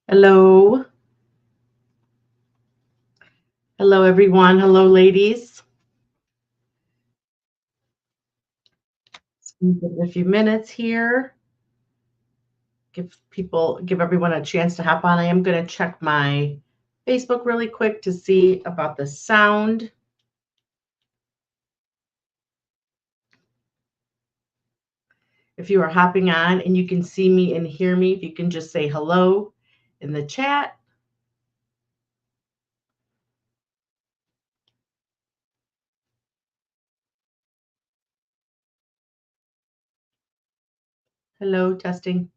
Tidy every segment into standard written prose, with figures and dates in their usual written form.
Hello. Hello, everyone. Hello, ladies. Give it a few minutes here. Give everyone a chance to hop on. I am going to check my Facebook really quick to see about the sound. If you are hopping on and you can see me and hear me, if you can just say hello in the chat. Hello, testing.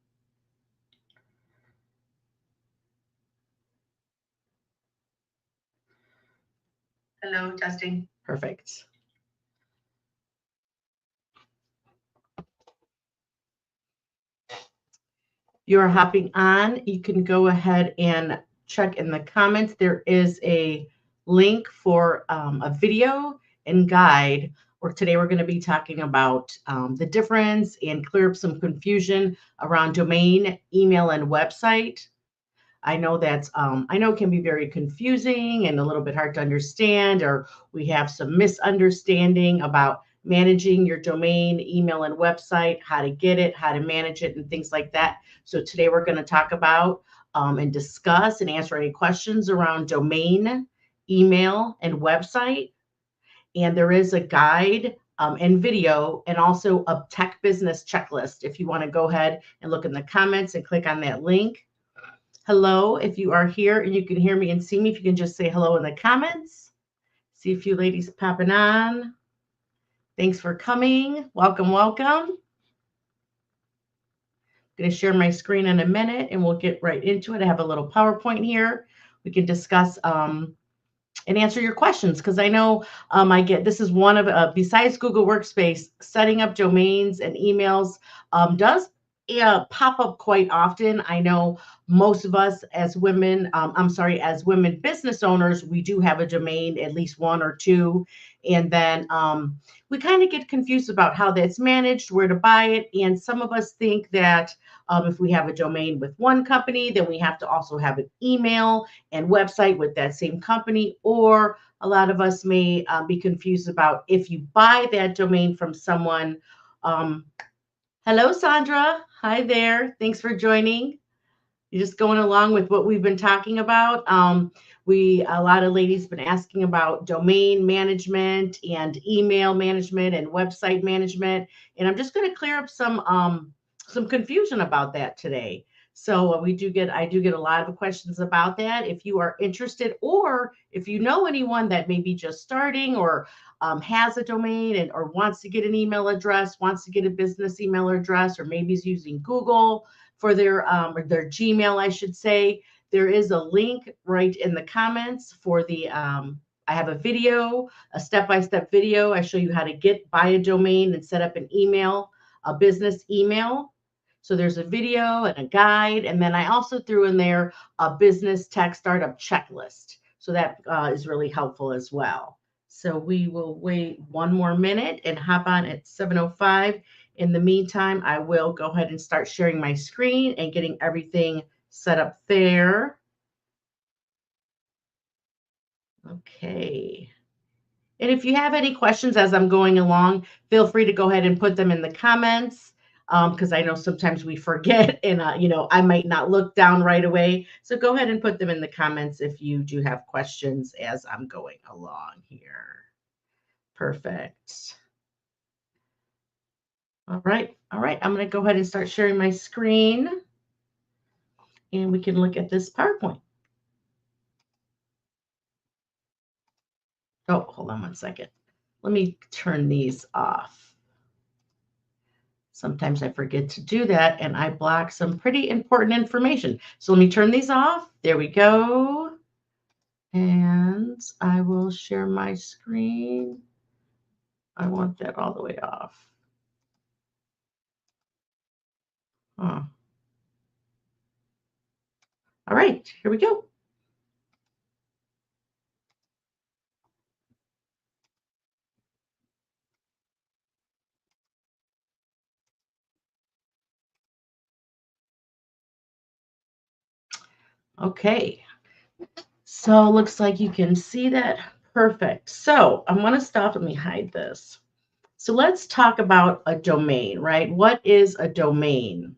Hello, testing. Perfect. You're hopping on, you can go ahead and check in the comments. There is a link for a video and guide where today we're going to be talking about the difference and clear up some confusion around domain, email, and website. I know it can be very confusing and a little bit hard to understand, or we have some misunderstanding about managing your domain, email, and website, how to get it, how to manage it, and things like that. So today we're going to talk about and discuss and answer any questions around domain, email, and website. And there is a guide and video and also a tech business checklist. If you want to go ahead and look in the comments and click on that link. Hello, if you are here and you can hear me and see me, if you can just say hello in the comments. See a few ladies popping on. Thanks for coming. Welcome, welcome. I'm going to share my screen in a minute and we'll get right into it. I have a little PowerPoint here. We can discuss and answer your questions because I know this is one of, besides Google Workspace, setting up domains and emails does pop up quite often. I know most of us as women, as women business owners, we do have a domain, at least one or two. And then we kind of get confused about how that's managed, where to buy it. And some of us think that if we have a domain with one company, then we have to also have an email and website with that same company. Or a lot of us may be confused about if you buy that domain from someone. Hello, Sandra. Hi there. Thanks for joining. You're just going along with what we've been talking about. A lot of ladies been asking about domain management and email management and website management, and I'm just going to clear up some confusion about that today. So I do get a lot of questions about that. If you are interested, or if you know anyone that may be just starting or has a domain or wants to get an email address, wants to get a business email address, or maybe is using Google for their Gmail, I should say. There is a link right in the comments for the I have a video, a step-by-step video. I show you how to buy a domain and set up an email, a business email. So there's a video and a guide, and then I also threw in there a business tech startup checklist. So that is really helpful as well. So we will wait one more minute and hop on at 7:05. In the meantime, I will go ahead and start sharing my screen and getting everything set up there. Okay. And if you have any questions as I'm going along, feel free to go ahead and put them in the comments because I know sometimes we forget and, I might not look down right away. So go ahead and put them in the comments if you do have questions as I'm going along here. Perfect. All right. All right. I'm going to go ahead and start sharing my screen and we can look at this PowerPoint. Oh, hold on one second. Let me turn these off. Sometimes I forget to do that and I block some pretty important information. So let me turn these off. There we go. And I will share my screen. I want that all the way off. Huh. All right, here we go. Okay. So looks like you can see that. Perfect. So I'm going to stop. Let me hide this. So let's talk about a domain, right? What is a domain?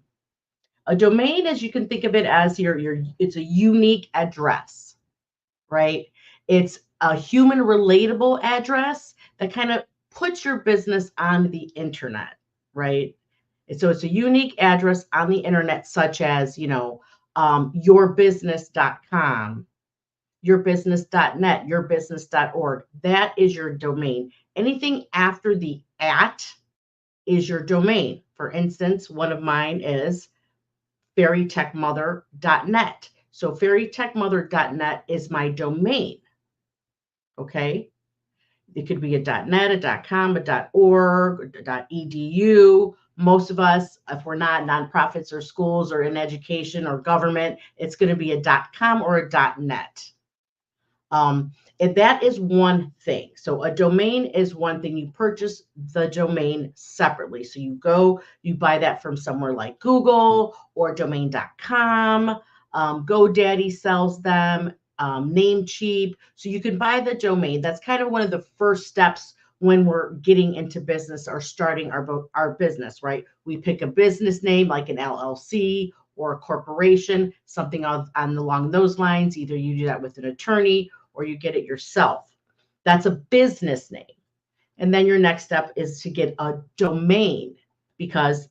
A domain, as you can think of it as your it's a unique address, right? It's a human relatable address that kind of puts your business on the internet, right? And so it's a unique address on the internet, such as, yourbusiness.com, yourbusiness.net, yourbusiness.org. That is your domain. Anything after the at is your domain. For instance, one of mine is fairytechmother.net. So fairytechmother.net is my domain. Okay. It could be a .net, a .com, a .org, a .edu. Most of us, if we're not nonprofits or schools or in education or government, it's going to be a .com or a .net. And that is one thing. So a domain is one thing. You purchase the domain separately. So you buy that from somewhere like Google or domain.com. GoDaddy sells them, Namecheap. So you can buy the domain. That's kind of one of the first steps when we're getting into business or starting our business, right? We pick a business name like an LLC or a corporation, something along those lines. Either you do that with an attorney or you get it yourself. That's a business name. And then your next step is to get a domain, because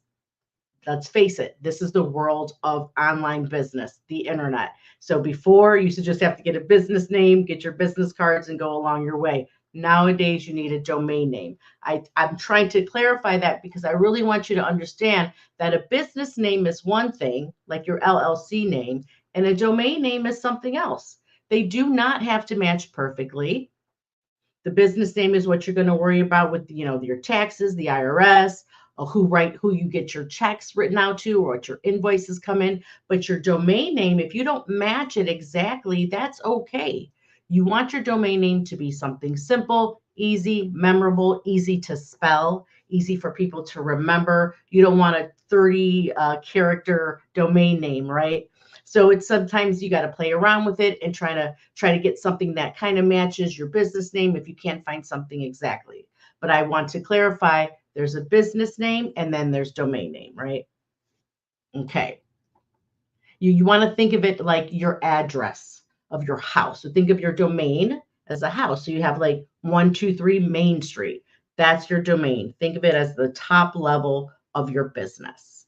let's face it, this is the world of online business, the internet. So before, you used to just have to get a business name, get your business cards, and go along your way. Nowadays, you need a domain name. I'm trying to clarify that because I really want you to understand that a business name is one thing, like your LLC name, and a domain name is something else. They do not have to match perfectly. The business name is what you're going to worry about with, your taxes, the IRS, who you get your checks written out to, or what your invoices come in. But your domain name, if you don't match it exactly, that's okay. You want your domain name to be something simple, easy, memorable, easy to spell, easy for people to remember. You don't want a 30 character domain name, right? So it's sometimes you got to play around with it and try to get something that kind of matches your business name if you can't find something exactly. But I want to clarify, there's a business name and then there's domain name, right? Okay. You want to think of it like your address of your house. So think of your domain as a house. So you have like 123 Main Street. That's your domain. Think of it as the top level of your business.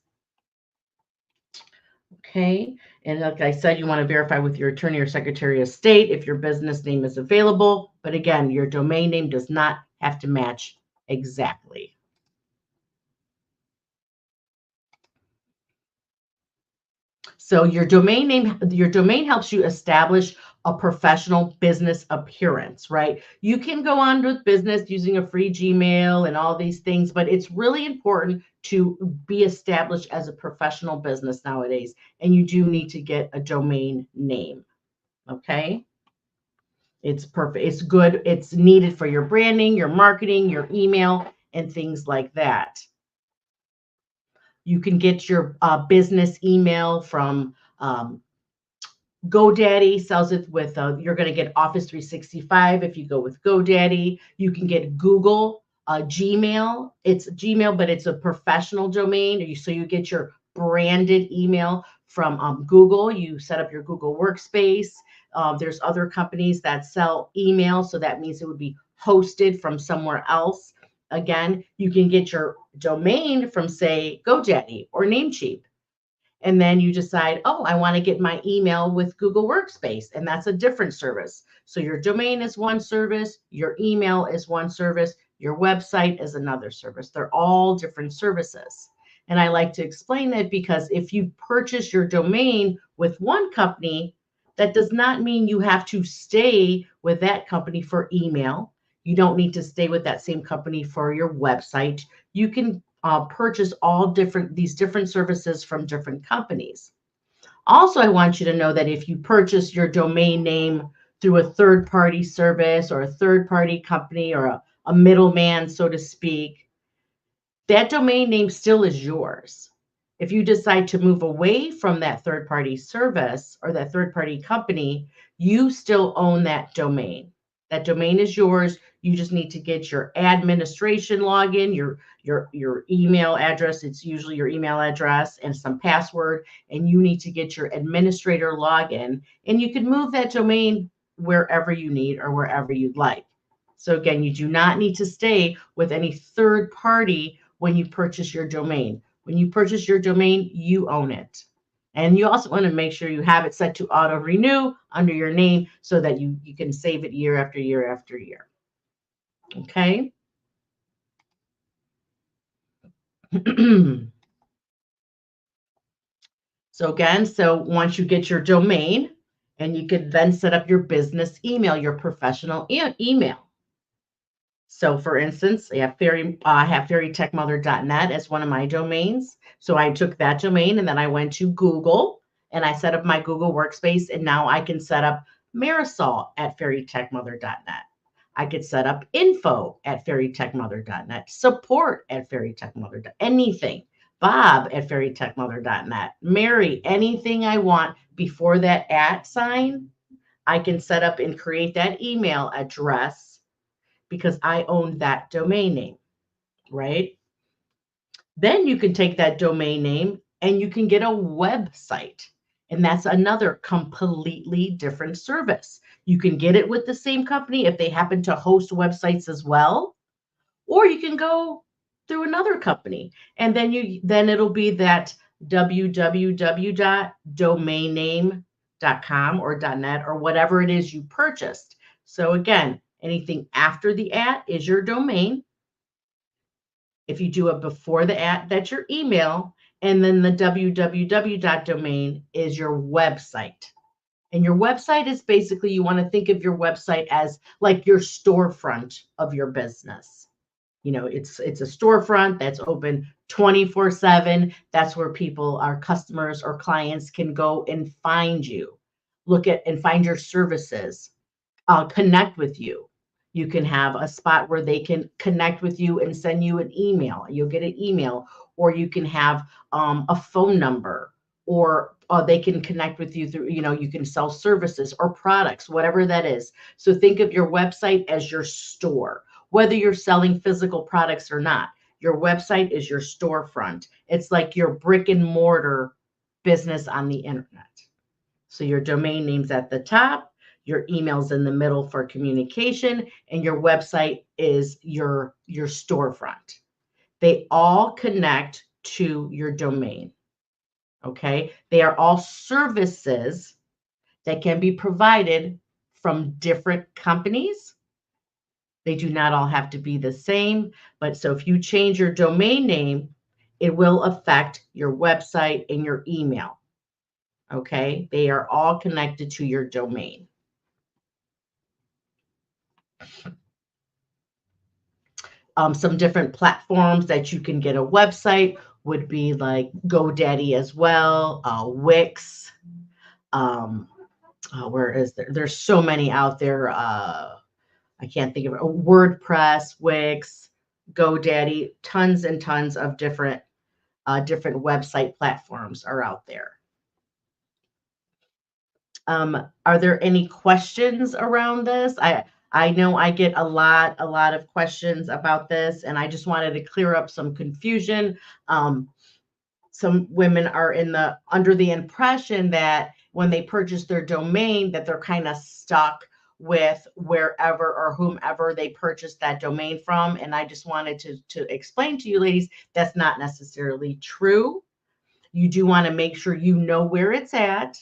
Okay. And like I said, you want to verify with your attorney or secretary of state if your business name is available. But again, your domain name does not have to match exactly. So your domain helps you establish a professional business appearance, right? You can go on with business using a free Gmail and all these things, but it's really important to be established as a professional business nowadays. And you do need to get a domain name. Okay. It's perfect. It's good. It's needed for your branding, your marketing, your email, and things like that. You can get your business email from GoDaddy sells it with, you're going to get Office 365 if you go with GoDaddy. You can get Google, Gmail. It's Gmail, but it's a professional domain. So you get your branded email from Google. You set up your Google Workspace. There's other companies that sell email, so that means it would be hosted from somewhere else. Again, you can get your domain from, say, GoDaddy or Namecheap. And then you decide, oh, I want to get my email with Google Workspace, and that's a different service. So your domain is one service, your email is one service, your website is another service. They're all different services. And I like to explain that because if you purchase your domain with one company, that does not mean you have to stay with that company for email. You don't need to stay with that same company for your website. You can purchase these different services from different companies. Also, I want you to know that if you purchase your domain name through a third-party service or a third-party company or a middleman, so to speak, that domain name still is yours. If you decide to move away from that third-party service or that third-party company, you still own that domain. That domain is yours. You just need to get your administration login, your email address. It's usually your email address and some password, and you need to get your administrator login, and you can move that domain wherever you need or wherever you'd like. So again, you do not need to stay with any third party when you purchase your domain. When you purchase your domain, you own it. And you also want to make sure you have it set to auto renew under your name so that you can save it year after year after year. Okay. So again, once you get your domain, and you could then set up your business email, your professional email. So for instance, I have fairytechmother.net as one of my domains. So I took that domain and then I went to Google and I set up my Google workspace, and now I can set up Marisol at fairytechmother.net. I could set up info at fairytechmother.net, support at fairytechmother.net, anything. Bob at fairytechmother.net, Mary, anything I want before that @ sign, I can set up and create that email address because I own that domain name, right? Then you can take that domain name and you can get a website. And that's another completely different service. You can get it with the same company if they happen to host websites as well, or you can go through another company. And then it'll be that www.domainname.com or .net or whatever it is you purchased. So again, anything after the @ is your domain. If you do it before the @ that's your email. And then the www.domain is your website. And your website is basically, you want to think of your website as like your storefront of your business. It's a storefront that's open 24/7. That's where people, our customers or clients, can go and find you, look at and find your services, connect with you. You can have a spot where they can connect with you and send you an email. You'll get an email, or you can have a phone number, or they can connect with you through, you can sell services or products, whatever that is. So think of your website as your store, whether you're selling physical products or not. Your website is your storefront. It's like your brick and mortar business on the internet. So your domain name's at the top, your email's in the middle for communication, and your website is your storefront. They all connect to your domain. Okay. They are all services that can be provided from different companies. They do not all have to be the same, but so if you change your domain name, it will affect your website and your email. Okay. They are all connected to your domain. Some different platforms that you can get a website would be like GoDaddy as well, Wix. Where is there? There's so many out there. I can't think of it. WordPress, Wix, GoDaddy. Tons and tons of different website platforms are out there. Are there any questions around this? I know I get a lot of questions about this, and I just wanted to clear up some confusion. Some women are under the impression that when they purchase their domain, that they're kind of stuck with wherever or whomever they purchased that domain from. And I just wanted to explain to you ladies, that's not necessarily true. You do want to make sure you know where it's at.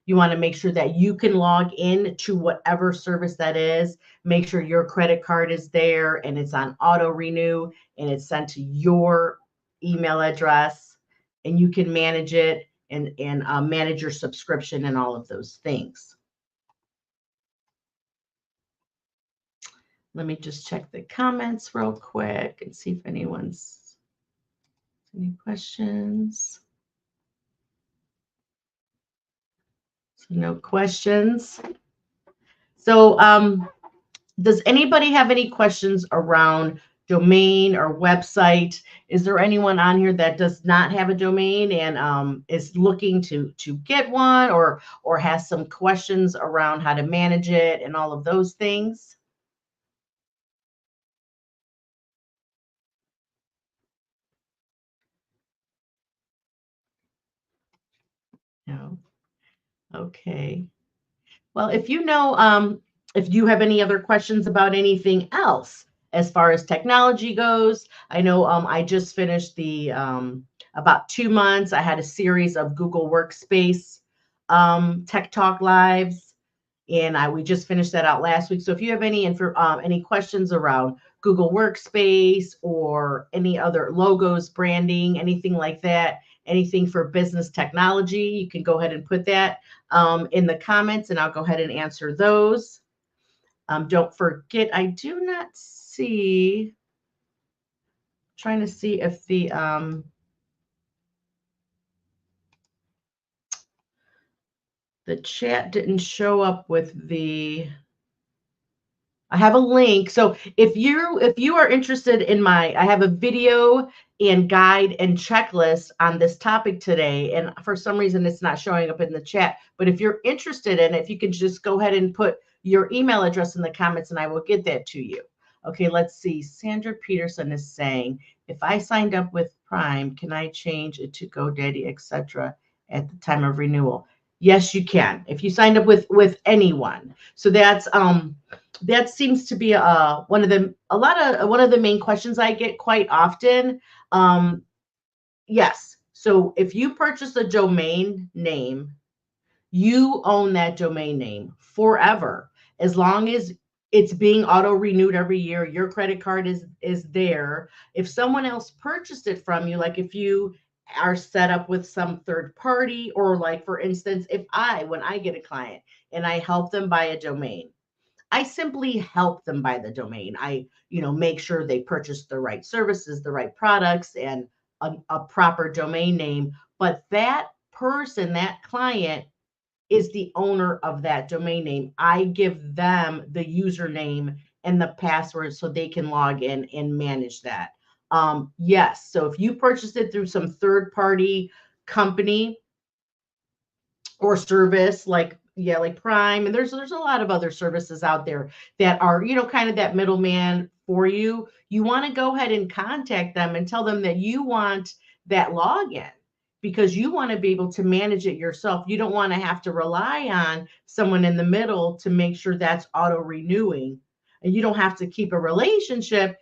You want to make sure that you can log in to whatever service that is. Make sure your credit card is there and it's on auto renew and it's sent to your email address, and you can manage it and manage your subscription and all of those things. Let me just check the comments real quick and see if anyone's any questions. So no questions. So does anybody have any questions around domain or website. Is there anyone on here that does not have a domain and is looking to get one, or has some questions around how to manage it and all of those things? No. Okay. Well, if you have any other questions about anything else as far as technology goes, I know I just finished the about 2 months. I had a series of Google Workspace Tech Talk lives, and I we just finished that out last week. So if you have any questions around Google Workspace or any other logos, branding, anything like that, anything for business technology, you can go ahead and put that in the comments, and I'll go ahead and answer those. Don't forget, I do not see. Trying to see if the chat didn't show up with the. I have a link. So if you are interested in I have a video and guide and checklist on this topic today, and for some reason it's not showing up in the chat. But if you're interested in it, if you could just go ahead and put your email address in the comments, and I will get that to you. Okay, let's see. Sandra Peterson is saying, if I signed up with Prime, can I change it to GoDaddy, etc. at the time of renewal? Yes, you can. If you signed up with anyone. So that seems to be one of the main questions I get quite often. Um, yes. So if you purchase a domain name, you own that domain name forever, as long as it's being auto renewed every year. Your credit card is there. If someone else purchased it from you, like if you are set up with some third party, or like for instance, when I get a client and I help them buy a domain, I simply help them buy the domain. Make sure they purchase the right services, the right products, and a proper domain name. But that person, that client, is the owner of that domain name. I give them the username and the password so they can log in and manage that. Yes. So if you purchased it through some third party company or service, like, yeah, like Prime, and there's a lot of other services out there that are, kind of that middleman for you. You want to go ahead and contact them and tell them that you want that login, because you want to be able to manage it yourself. You don't want to have to rely on someone in the middle to make sure that's auto renewing, and you don't have to keep a relationship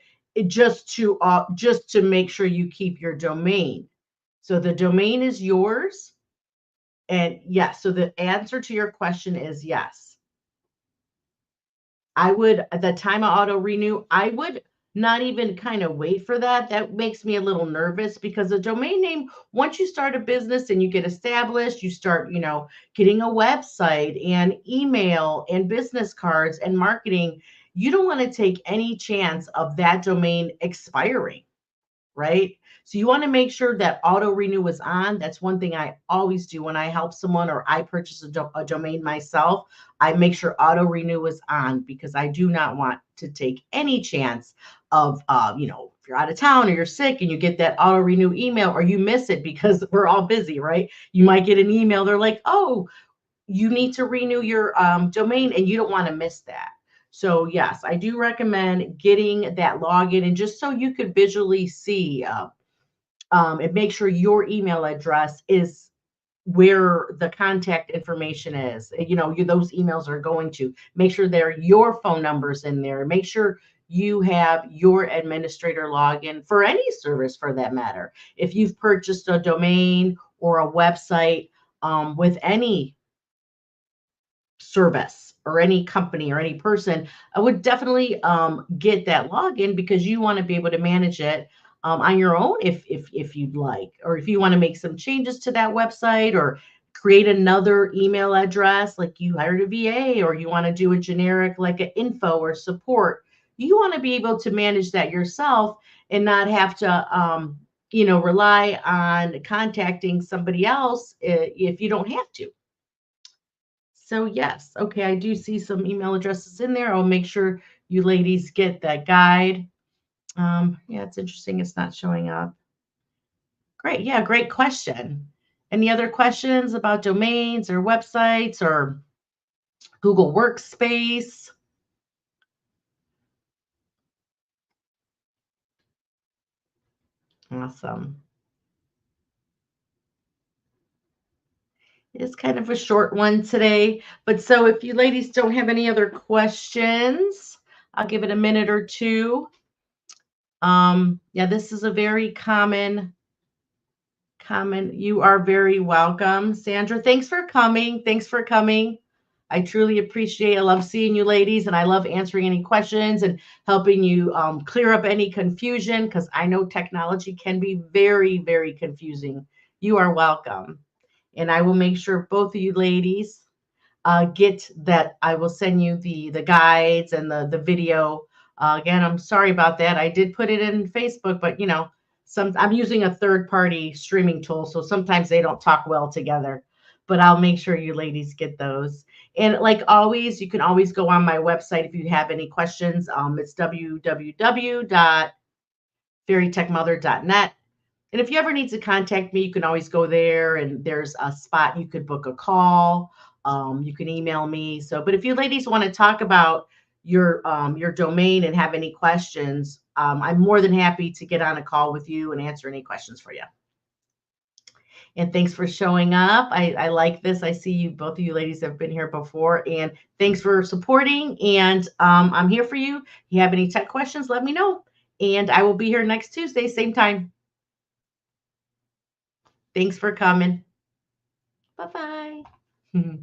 just to make sure you keep your domain. So the domain is yours. And yes, so the answer to your question is yes. I would, at the time of auto renew, I would not even kind of wait for that. That makes me a little nervous, because a domain name, once you start a business and you get established, you start, getting a website and email and business cards and marketing. You don't want to take any chance of that domain expiring, right? So you want to make sure that auto renew is on. That's one thing I always do when I help someone or I purchase a domain myself. I make sure auto renew is on, because I do not want to take any chance of, if you're out of town or you're sick and you get that auto renew email, or you miss it because we're all busy, right? You might get an email. They're like, oh, you need to renew your domain, and you don't want to miss that. So yes, I do recommend getting that login, and just so you could visually see and make sure your email address is where the contact information is. Those emails are going to. Make sure they're your phone numbers in there. Make sure you have your administrator login for any service, for that matter. If you've purchased a domain or a website with any service or any company or any person, I would definitely get that login, because you want to be able to manage it on your own, if you'd like, or if you want to make some changes to that website, or create another email address, like you hired a VA, or you want to do a generic like an info or support. You want to be able to manage that yourself and not have to rely on contacting somebody else if you don't have to. So yes, okay, I do see some email addresses in there. I'll make sure you ladies get that guide. Yeah, it's interesting. It's not showing up. Great. Yeah, great question. Any other questions about domains or websites or Google Workspace? Awesome. It's kind of a short one today. But so if you ladies don't have any other questions, I'll give it a minute or two. Yeah, this is a very common. You are very welcome, Sandra. Thanks for coming. Thanks for coming. I truly appreciate. I love seeing you, ladies, and I love answering any questions and helping you clear up any confusion because I know technology can be very, very confusing. You are welcome, and I will make sure both of you ladies get that. I will send you the guides and the video. Again, I'm sorry about that. I did put it in Facebook, but some I'm using a third party streaming tool, so sometimes they don't talk well together. But I'll make sure you ladies get those. And like always, you can always go on my website if you have any questions. It's www.fairytechmother.net. And if you ever need to contact me, you can always go there and there's a spot you could book a call. You can email me. So, but if you ladies want to talk about your domain and have any questions, I'm more than happy to get on a call with you and answer any questions for you. And thanks for showing up. I like this. I see you, both of you ladies have been here before. And thanks for supporting. And I'm here for you. If you have any tech questions, let me know. And I will be here next Tuesday, same time. Thanks for coming. Bye bye.